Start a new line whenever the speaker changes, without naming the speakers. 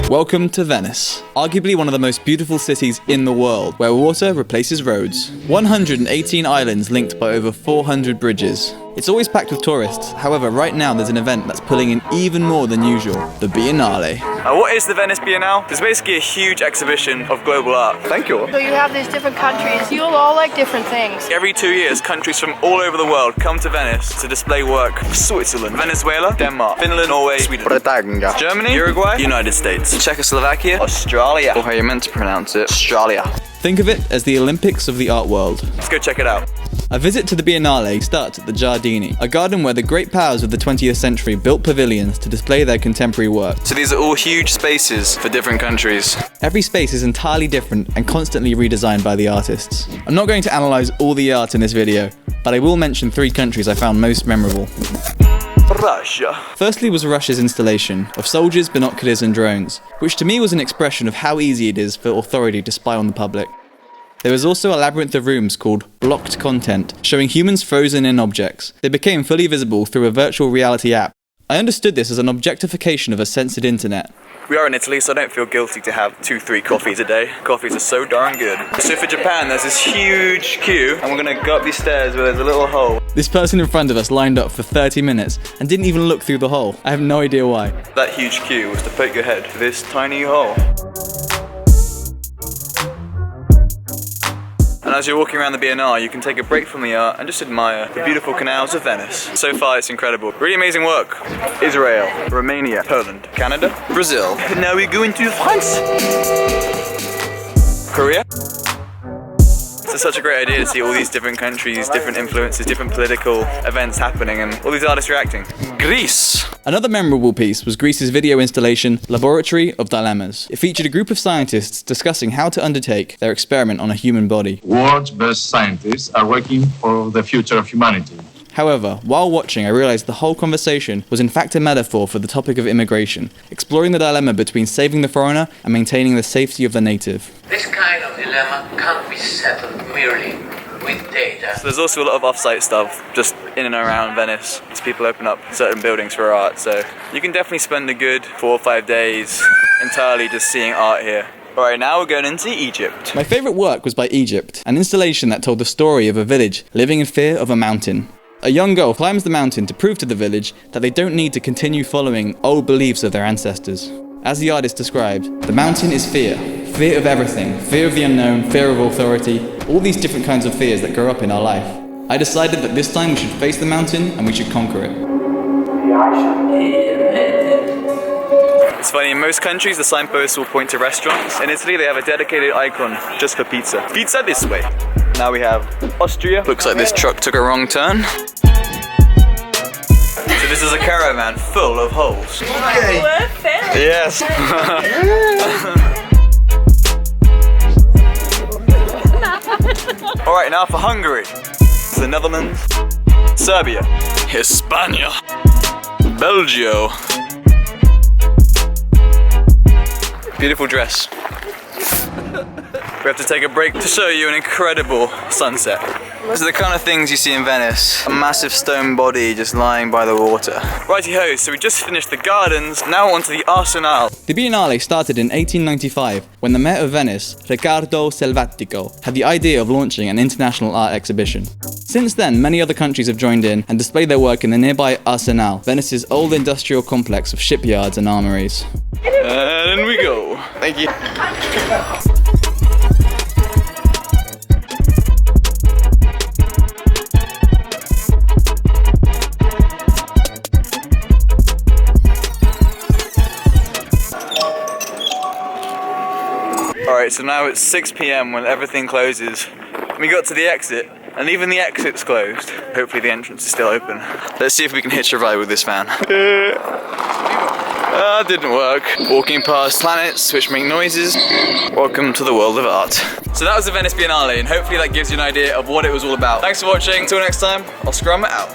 Welcome to Venice, arguably one of the most beautiful cities in the world, where water replaces roads. 118 islands linked by over 400 bridges. It's always packed with tourists, however right now there's an event that's pulling in even more than usual, the Biennale.
What is the Venice Biennale? It's basically a huge exhibition of global art. Thank you.
So you have these different countries, you'll all like different things.
Every 2 years, countries from all over the world come to Venice to display work. Switzerland, Venezuela, Denmark, Finland, Norway, Sweden, Britannia, Germany, Uruguay, United States, Czechoslovakia, Australia, or how you're meant to pronounce it, Australia.
Think of it as the Olympics of the art world.
Let's go check it out.
A visit to the Biennale starts at the Giardini, a garden where the great powers of the 20th century built pavilions to display their contemporary work.
So these are all huge spaces for different countries.
Every space is entirely different and constantly redesigned by the artists. I'm not going to analyse all the art in this video, but I will mention 3 countries I found most memorable.
Russia.
Firstly was Russia's installation of soldiers, binoculars and drones, which to me was an expression of how easy it is for authority to spy on the public. There was also a labyrinth of rooms called blocked content, showing humans frozen in objects. They became fully visible through a virtual reality app. I understood this as an objectification of a censored internet.
We are in Italy, so I don't feel guilty to have 2-3 coffees a day. Coffees are so darn good. So for Japan, there's this huge queue, and we're gonna go up these stairs where there's a little hole.
This person in front of us lined up for 30 minutes and didn't even look through the hole. I have no idea why.
That huge queue was to poke your head through this tiny hole. And as you're walking around the Biennale, you can take a break from the art and just admire the beautiful canals of Venice. So far, it's incredible. Really amazing work. Israel, Romania, Poland, Canada, Brazil. And now we're going to France. Korea. It's such a great idea to see all these different countries, different influences, different political events happening, and all these artists reacting. Greece.
Another memorable piece was Greece's video installation, Laboratory of Dilemmas. It featured a group of scientists discussing how to undertake their experiment on a human body.
World's best scientists are working for the future of humanity.
However, while watching, I realised the whole conversation was in fact a metaphor for the topic of immigration, exploring the dilemma between saving the foreigner and maintaining the safety of the native.
This kind of dilemma can't be settled merely with data.
So there's also a lot of off-site stuff just in and around Venice as people open up certain buildings for art, so you can definitely spend a good 4 or 5 days entirely just seeing art here. Alright, now we're going into Egypt.
My favourite work was by Egypt, an installation that told the story of a village living in fear of a mountain. A young girl climbs the mountain to prove to the village that they don't need to continue following old beliefs of their ancestors. As the artist described, the mountain is fear. Fear of everything. Fear of the unknown, fear of authority, all these different kinds of fears that grow up in our life. I decided that this time we should face the mountain and we should conquer it.
It's funny, in most countries the signposts will point to restaurants. In Italy they have a dedicated icon just for pizza. Pizza this way. Now we have Austria. Looks like this truck took a wrong turn. So this is a caravan full of holes.
Okay.
Yes. Alright, now for Hungary. The Netherlands. Serbia. Hispania. Belgium. Beautiful dress. We have to take a break to show you an incredible sunset. These are the kind of things you see in Venice. A massive stone body just lying by the water. Righty-ho, so we just finished the gardens, now onto the Arsenal.
The Biennale started in 1895 when the mayor of Venice, Riccardo Selvatico, had the idea of launching an international art exhibition. Since then, many other countries have joined in and displayed their work in the nearby Arsenal, Venice's old industrial complex of shipyards and armories.
And we go. Thank you. Alright, so now it's 6 PM when everything closes. We got to the exit, and even the exit's closed. Hopefully the entrance is still open. Let's see if we can hitch a ride with this van. Didn't work. Walking past planets which make noises. Welcome to the world of art. So that was the Venice Biennale, and hopefully that gives you an idea of what it was all about. Thanks for watching. Until next time, I'll scrum it out.